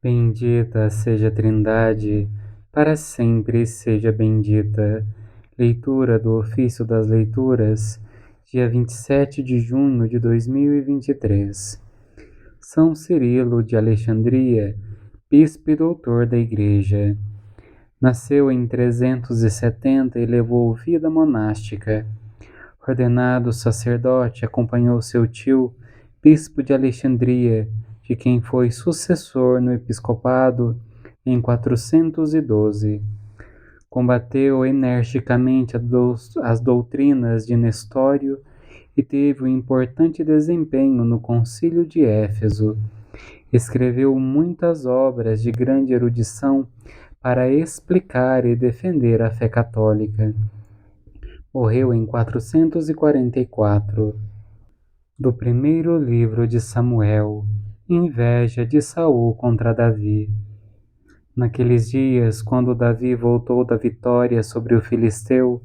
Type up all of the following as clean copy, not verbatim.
Bendita seja a Trindade, para sempre seja bendita. Leitura do Ofício das Leituras, dia 27 de junho de 2023. São Cirilo de Alexandria, bispo e doutor da Igreja. Nasceu em 370 e levou vida monástica. Ordenado sacerdote, acompanhou seu tio, bispo de Alexandria, de quem foi sucessor no episcopado em 412. Combateu energicamente as doutrinas de Nestório e teve um importante desempenho no Concílio de Éfeso. Escreveu muitas obras de grande erudição para explicar e defender a fé católica. Morreu em 444. Do primeiro livro de Samuel, inveja de Saul contra Davi. Naqueles dias, quando Davi voltou da vitória sobre o filisteu,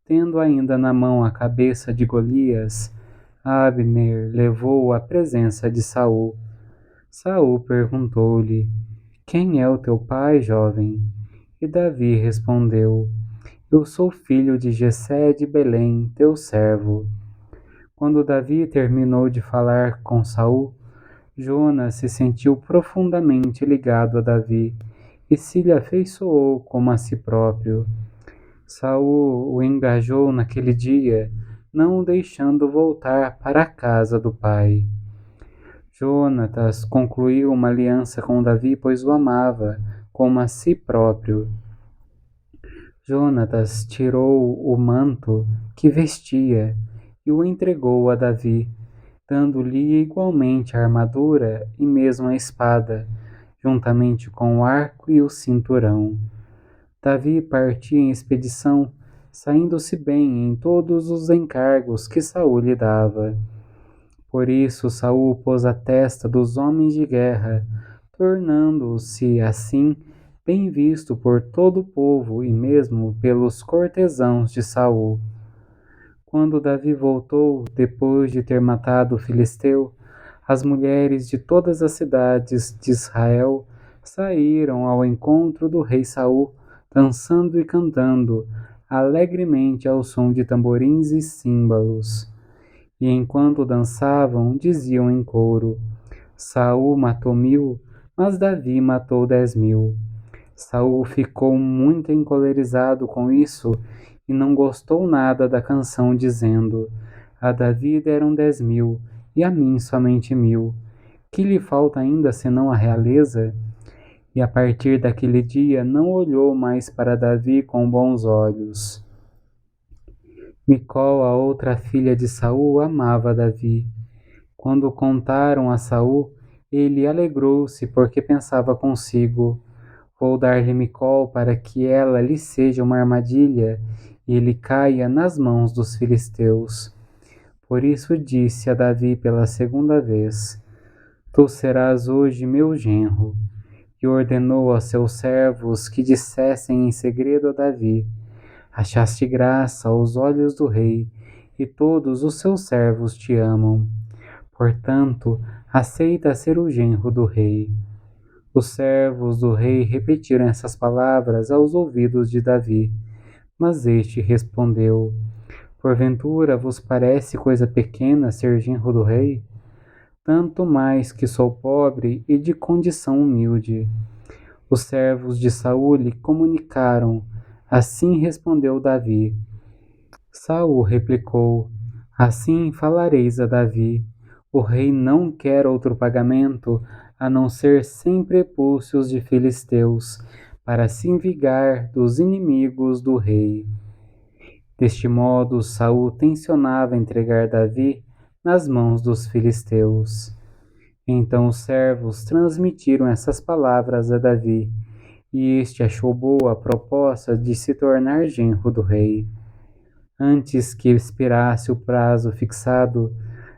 tendo ainda na mão a cabeça de Golias, Abner levou-o à presença de Saul. Saul perguntou-lhe: Quem é o teu pai, jovem? E Davi respondeu: Eu sou filho de Jessé de Belém, teu servo. Quando Davi terminou de falar com Saul, Jonas se sentiu profundamente ligado a Davi e se lhe afeiçoou como a si próprio. Saul o engajou naquele dia, não o deixando voltar para a casa do pai. Jonatas concluiu uma aliança com Davi, pois o amava como a si próprio. Jonatas tirou o manto que vestia e o entregou a Davi, dando-lhe igualmente a armadura e mesmo a espada, juntamente com o arco e o cinturão. Davi partia em expedição, saindo-se bem em todos os encargos que Saul lhe dava. Por isso Saul pôs a testa dos homens de guerra, tornando-se assim bem visto por todo o povo e mesmo pelos cortesãos de Saul. Quando Davi voltou, depois de ter matado o filisteu, as mulheres de todas as cidades de Israel saíram ao encontro do rei Saul, dançando e cantando alegremente ao som de tamborins e símbolos. E enquanto dançavam, diziam em coro: Saul matou 1000, mas Davi matou 10.000. Saul ficou muito encolerizado com isso e não gostou nada da canção, dizendo: A Davi deram 10.000, e a mim somente 1.000. Que lhe falta ainda senão a realeza? E a partir daquele dia não olhou mais para Davi com bons olhos. Micol, a outra filha de Saul, amava Davi. Quando contaram a Saul, ele alegrou-se porque pensava consigo: Vou dar-lhe Micol para que ela lhe seja uma armadilha e ele caia nas mãos dos filisteus. Por isso disse a Davi pela segunda vez: Tu serás hoje meu genro. E ordenou a seus servos que dissessem em segredo a Davi: Achaste graça aos olhos do rei, e todos os seus servos te amam. Portanto, aceita ser o genro do rei. Os servos do rei repetiram essas palavras aos ouvidos de Davi, mas este respondeu: Porventura vos parece coisa pequena ser genro do rei? Tanto mais que sou pobre e de condição humilde. Os servos de Saul lhe comunicaram: Assim respondeu Davi. Saul replicou: Assim falareis a Davi: O rei não quer outro pagamento a não ser 100 prepúcios de filisteus, para se vingar dos inimigos do rei. Deste modo, Saul tencionava entregar Davi nas mãos dos filisteus. Então os servos transmitiram essas palavras a Davi, e este achou boa a proposta de se tornar genro do rei. Antes que expirasse o prazo fixado,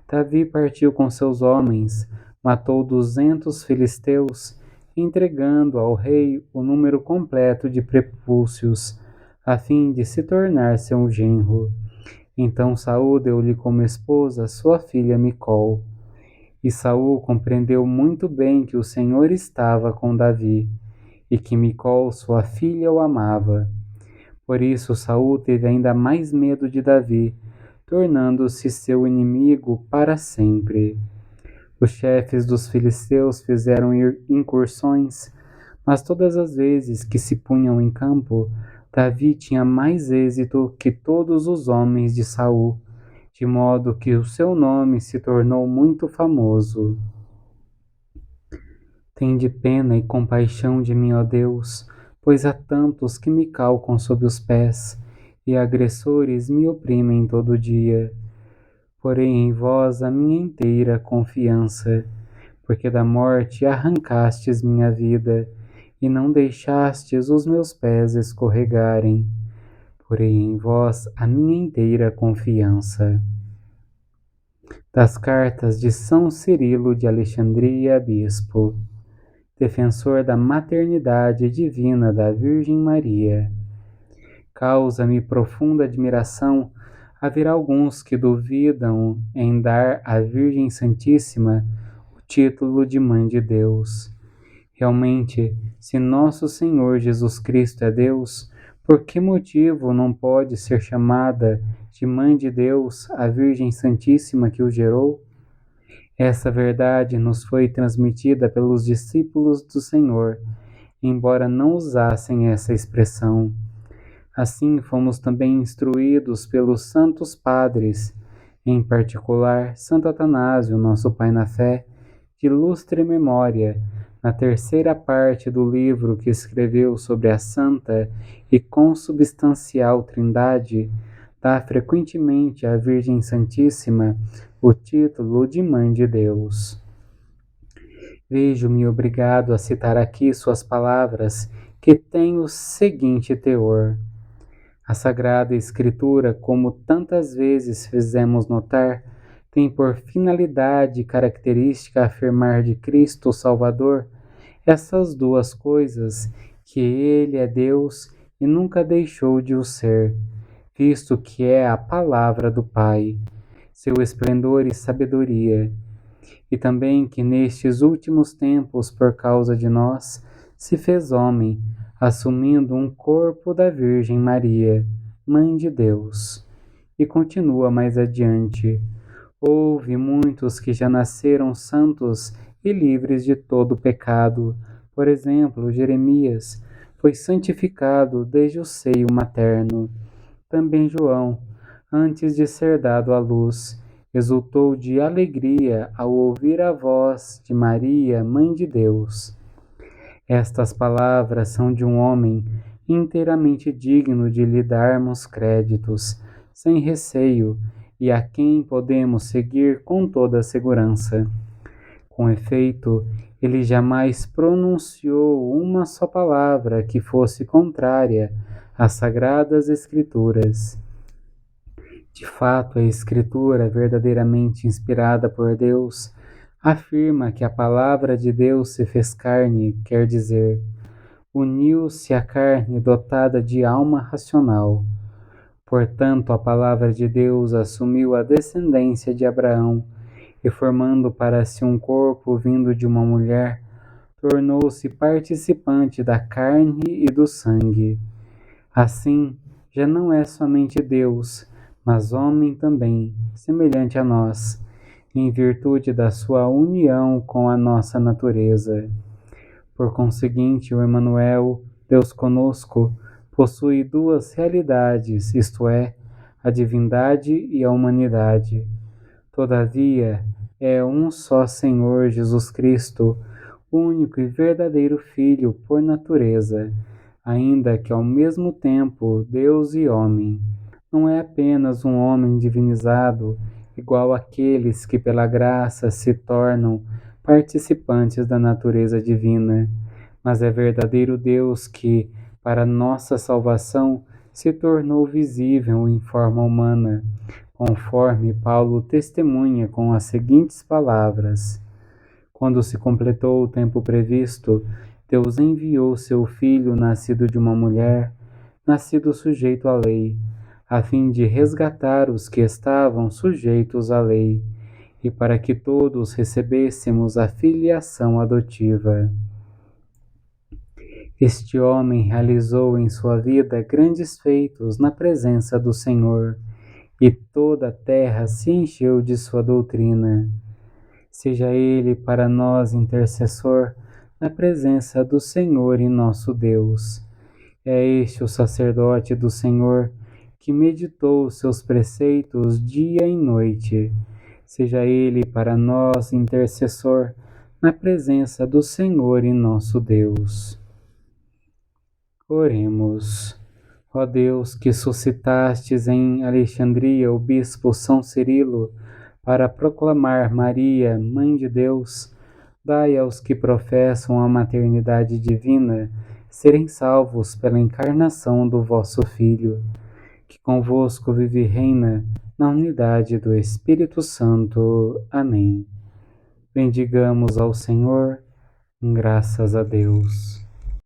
Davi partiu com seus homens, matou 200 filisteus, entregando ao rei o número completo de prepúcios, a fim de se tornar seu genro. Então Saul deu-lhe como esposa sua filha Micol. E Saul compreendeu muito bem que o Senhor estava com Davi e que Micol, sua filha, o amava. Por isso Saul teve ainda mais medo de Davi, tornando-se seu inimigo para sempre. Os chefes dos filisteus fizeram incursões, mas todas as vezes que se punham em campo, Davi tinha mais êxito que todos os homens de Saul, de modo que o seu nome se tornou muito famoso. Tende pena e compaixão de mim, ó Deus, pois há tantos que me calcam sob os pés, e agressores me oprimem todo dia. Porém em vós a minha inteira confiança, porque da morte arrancastes minha vida, e não deixastes os meus pés escorregarem. Porém em vós a minha inteira confiança. Das cartas de São Cirilo de Alexandria, bispo, defensor da maternidade divina da Virgem Maria. Causa-me profunda admiração haver alguns que duvidam em dar à Virgem Santíssima o título de Mãe de Deus. Realmente, se nosso Senhor Jesus Cristo é Deus, por que motivo não pode ser chamada de Mãe de Deus a Virgem Santíssima que o gerou? Essa verdade nos foi transmitida pelos discípulos do Senhor, embora não usassem essa expressão. Assim fomos também instruídos pelos santos padres, em particular Santo Atanásio, nosso pai na fé, de ilustre memória, na terceira parte do livro que escreveu sobre a Santa e Consubstancial Trindade, dá frequentemente à Virgem Santíssima o título de Mãe de Deus. Vejo-me obrigado a citar aqui suas palavras, que têm o seguinte teor. A Sagrada Escritura, como tantas vezes fizemos notar, tem por finalidade e característica afirmar de Cristo Salvador essas duas coisas, que Ele é Deus e nunca deixou de o ser, visto que é a palavra do Pai, seu esplendor e sabedoria, e também que nestes últimos tempos, por causa de nós, se fez homem, assumindo um corpo da Virgem Maria, Mãe de Deus. E continua mais adiante. Houve muitos que já nasceram santos e livres de todo pecado. Por exemplo, Jeremias foi santificado desde o seio materno. Também João, antes de ser dado à luz, exultou de alegria ao ouvir a voz de Maria, Mãe de Deus. Estas palavras são de um homem inteiramente digno de lhe darmos créditos, sem receio, e a quem podemos seguir com toda a segurança. Com efeito, ele jamais pronunciou uma só palavra que fosse contrária às Sagradas Escrituras. De fato, a Escritura, verdadeiramente inspirada por Deus, afirma que a palavra de Deus se fez carne, quer dizer, uniu-se à carne dotada de alma racional. Portanto, a palavra de Deus assumiu a descendência de Abraão e, formando para si um corpo vindo de uma mulher, tornou-se participante da carne e do sangue. Assim, já não é somente Deus, mas homem também, semelhante a nós, em virtude da sua união com a nossa natureza. Por conseguinte, o Emmanuel, Deus conosco, possui duas realidades, isto é, a divindade e a humanidade. Todavia, é um só Senhor Jesus Cristo, único e verdadeiro Filho por natureza, ainda que ao mesmo tempo Deus e homem. Não é apenas um homem divinizado, igual àqueles que pela graça se tornam participantes da natureza divina, mas é verdadeiro Deus que, para nossa salvação, se tornou visível em forma humana, conforme Paulo testemunha com as seguintes palavras: quando se completou o tempo previsto, Deus enviou seu Filho, nascido de uma mulher, nascido sujeito à lei, a fim de resgatar os que estavam sujeitos à lei, e para que todos recebêssemos a filiação adotiva. Este homem realizou em sua vida grandes feitos na presença do Senhor, e toda a terra se encheu de sua doutrina. Seja ele para nós intercessor na presença do Senhor e nosso Deus. É este o sacerdote do Senhor, que meditou seus preceitos dia e noite. Seja ele para nós intercessor na presença do Senhor e nosso Deus. Oremos. Ó Deus, que suscitastes em Alexandria o bispo São Cirilo para proclamar Maria, Mãe de Deus, dai aos que professam a maternidade divina serem salvos pela encarnação do vosso Filho, que convosco vive e reina na unidade do Espírito Santo. Amém. Bendigamos ao Senhor, graças a Deus.